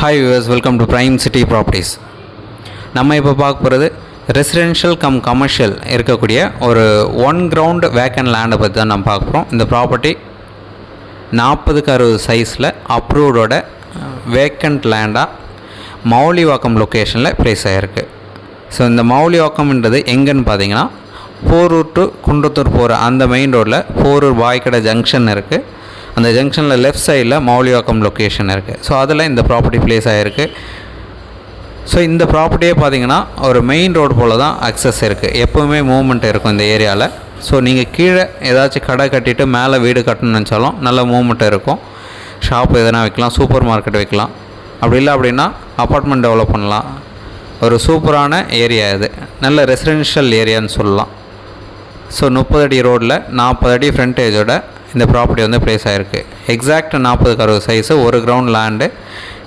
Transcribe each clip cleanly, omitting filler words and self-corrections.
Hi viewers, welcome to Prime City Properties. நம்ம இப்போ பார்க்க போகிறது ரெசிடென்ஷியல் கமர்ஷியல் இருக்கக்கூடிய ஒரு 1 கிரவுண்ட் வேக்கன்ட் லேண்டை பற்றி தான் நம்ம பார்க்க போகிறோம். இந்த ப்ராப்பர்ட்டி 40x60 சைஸில் அப்ரூவ்டோட வேக்கன்ட் லேண்டாக மௌலிவாக்கம் லொக்கேஷனில் ப்ளேஸ் ஆகிருக்கு. ஸோ இந்த மௌலிவாக்கம்ன்றது எங்கன்னு பார்த்தீங்கன்னா போரூர் டு குன்றத்தூர் போகிற அந்த மெயின் ரோட்டில் போரூர் பாய்க்கடை ஜங்ஷன் இருக்குது. அந்த ஜங்ஷனில் லெஃப்ட் சைடில் மௌலிவாக்கம் லொக்கேஷன் இருக்குது. ஸோ அதில் இந்த ப்ராப்பர்ட்டி ப்ளேஸ் ஆகிருக்கு. ஸோ இந்த ப்ராப்பர்ட்டியே பார்த்தீங்கன்னா ஒரு மெயின் ரோடு போல் தான் அக்சஸ் இருக்குது. எப்போவுமே மூவ்மெண்ட் இருக்கும் இந்த ஏரியாவில். ஸோ நீங்கள் கீழே ஏதாச்சும் கடை கட்டிட்டு மேலே வீடு கட்டணும்னு நினச்சாலும் நல்ல மூவ்மெண்ட் இருக்கும். ஷாப் எதனா வைக்கலாம், சூப்பர் மார்க்கெட் வைக்கலாம். அப்படி இல்லை அப்படின்னா அப்பார்ட்மெண்ட் டெவலப் பண்ணலாம். ஒரு சூப்பரான ஏரியா இது, நல்ல ரெசிடென்ஷியல் ஏரியான்னு சொல்லலாம். ஸோ 30 அடி ரோடில் 40 அடி ஃப்ரண்டேஜோட இந்த ப்ராப்பர்ட்டி வந்து ப்ளேஸ் ஆகிருக்கு. எக்ஸாக்ட் 40x60 சைஸு, ஒரு கிரவுண்ட் லேண்டு.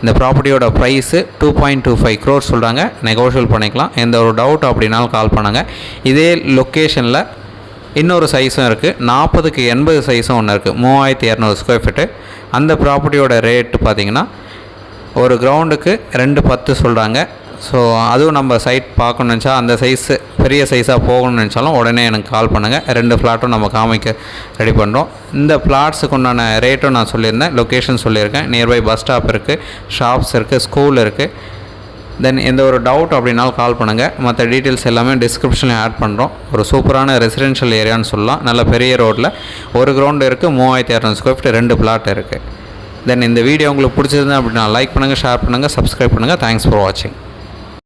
இந்த ப்ராப்பர்ட்டியோட ப்ரைஸு 2.25 crores சொல்கிறாங்க. நெகோஷியல் பண்ணிக்கலாம். எந்த ஒரு டவுட் அப்படின்னாலும் கால் பண்ணுங்கள். இதே லொக்கேஷனில் இன்னொரு சைஸும் இருக்குது, 40x80 சைஸும் ஒன்று இருக்குது, 3200 ஸ்கொயர் ஃபீட்டு. அந்த ப்ராப்பர்ட்டியோட ரேட்டு பார்த்திங்கன்னா ஒரு கிரவுண்டுக்கு 2.10 சொல்கிறாங்க. ஸோ அதுவும் நம்ம சைட் பார்க்கணுன்னு நினச்சா, அந்த சைஸு பெரிய சைஸாக போகணும்னு நினச்சாலும் உடனே எனக்கு கால் பண்ணுங்கள். 2 ஃப்ளாட்டும் நம்ம காமிக்க ரெடி பண்ணுறோம். இந்த ஃப்ளாட்ஸுக்கு உண்டான ரேட்டும் நான் சொல்லியிருந்தேன், லொக்கேஷன் சொல்லியிருக்கேன். நியர்பை பஸ் ஸ்டாப் இருக்குது, ஷாப்ஸ் இருக்குது, ஸ்கூல் இருக்குது. தென் எந்த ஒரு டவுட் அப்படின்னாலும் கால் பண்ணுங்கள். மற்ற டீட்டெயில்ஸ் எல்லாமே டிஸ்கிரிப்ஷனில் ஆட் பண்ணுறோம். ஒரு சூப்பரான ரெசிடென்ஷியல் ஏரியான்னு சொல்லலாம். நல்ல பெரிய ரோட்டில் ஒரு கிரவுண்டு இருக்குது, 3200 ஸ்கொயர் ஃபீட், 2 பிளாட் இருக்குது. தென் இந்த வீடியோ உங்களுக்கு பிடிச்சிருந்தேன் அப்படின்னா லைக் பண்ணுங்கள், ஷேர் பண்ணுங்கள், சப்ஸ்கிரைப் பண்ணுங்கள். தேங்க்ஸ் ஃபார் வாட்சிங்.